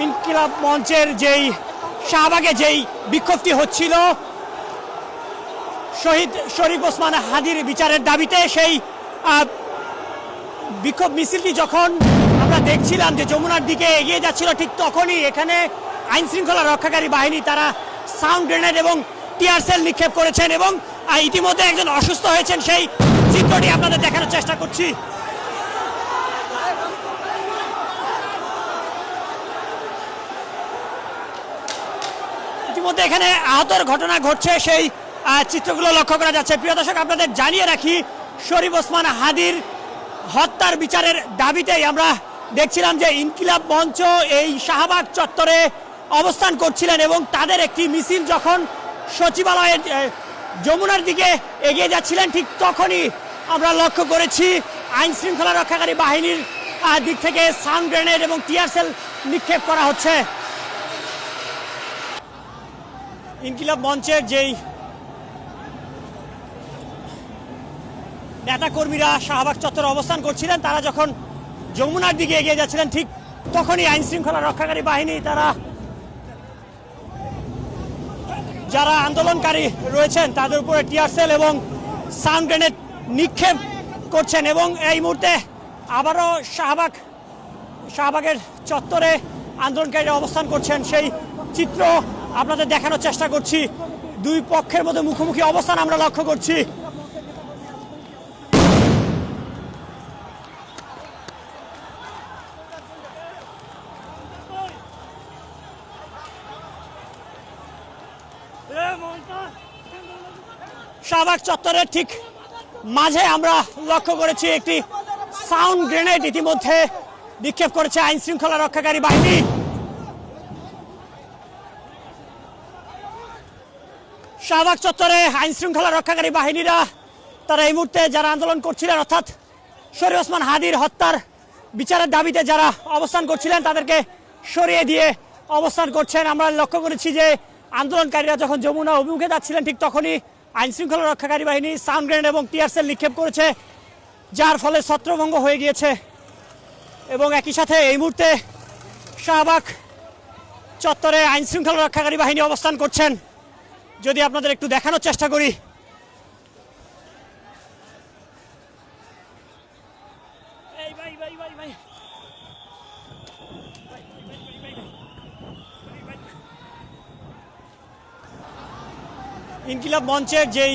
ইনকিলাব মঞ্চের যেই শাহবাগে যেই বিক্ষোভটি হচ্ছিল শহীদ শরীফ ওসমান হাদির বিচারের দাবিতে, সেই বিক্ষোভ মিছিলটি যখন আমরা দেখছিলাম যে যমুনার দিকে এগিয়ে যাচ্ছিল, ঠিক তখনই এখানে আইন শৃঙ্খলা রক্ষাকারী বাহিনী তারা সাউন্ড গ্রেনেড এবং টিয়ার সেল নিক্ষেপ করেছেন এবং ইতিমধ্যে একজন অসুস্থ হয়েছেন, সেই চিত্রটি আপনাদের দেখানোর চেষ্টা করছি। ইতিমধ্যে এখানে আহতের ঘটনা ঘটছে, সেই চিত্রগুলো লক্ষ্য করা যাচ্ছে। প্রিয় দর্শক, আপনাদের জানিয়ে রাখি, শরীফ ওসমান হাদির হত্যার বিচারের দাবিতেই আমরা দেখছিলাম যে ইনকিলাব মঞ্চ এই শাহবাগ চত্বরে অবস্থান করছিলেন এবং তাদের একটি মিছিল যখন সচিবালয়ের যমুনার দিকে এগিয়ে যাচ্ছিলেন, ঠিক তখনই আমরা লক্ষ্য করেছি আইন শৃঙ্খলা রক্ষাকারী বাহিনীর দিক থেকে সাউন্ড গ্রেনেড এবং টিয়ার সেল নিক্ষেপ করা হচ্ছে। ইনকিলাব মঞ্চের যেই নেতাকর্মীরা শাহবাগ চত্বরে অবস্থান করছিলেন, তারা যখন যমুনার দিকে এগিয়ে যাচ্ছিলেন, ঠিক তখনই আইন শৃঙ্খলা রক্ষাকারী বাহিনী তারা যারা আন্দোলনকারী রয়েছেন তাদের উপরে টিয়ার সেল এবং সাউন্ড গ্রেনেড নিক্ষেপ করছেন এবং এই মুহূর্তে আবারও শাহবাগের চত্বরে আন্দোলনকারীরা অবস্থান করছেন, সেই চিত্র আপনাদের দেখানোর চেষ্টা করছি। দুই পক্ষের মধ্যে মুখোমুখি অবস্থান আমরা লক্ষ্য করছি। শাহবাগ চত্বরের ঠিক মাঝে আমরা লক্ষ্য করেছি একটি সাউন্ড গ্রেনেড ইতিমধ্যে নিক্ষেপ করেছে আইন শৃঙ্খলা রক্ষাকারী বাহিনী। শাহবাগ চত্বরে আইন শৃঙ্খলা রক্ষাকারী বাহিনীরা তারা এই মুহূর্তে যারা আন্দোলন করছিলেন, অর্থাৎ শরীফ ওসমান হাদির হত্যার বিচারের দাবিতে যারা অবস্থান করছিলেন তাদেরকে সরিয়ে দিয়ে অবস্থান করছেন। আমরা লক্ষ্য করেছি যে আন্দোলনকারীরা যখন যমুনা অভিমুখে যাচ্ছিলেন, ঠিক তখনই আইন শৃঙ্খলা রক্ষাকারী বাহিনী সাউন্ড গ্রেনেড এবং টিয়ার সেল নিক্ষেপ করেছে, যার ফলে ছত্রভঙ্গ হয়ে গিয়েছে এবং একই সাথে এই মুহূর্তে শাহবাগ চত্বরে আইন শৃঙ্খলা রক্ষাকারী বাহিনী অবস্থান করছেন। যদি আপনাদের একটু দেখানোর চেষ্টা করি, ইনকিলাব মঞ্চের যেই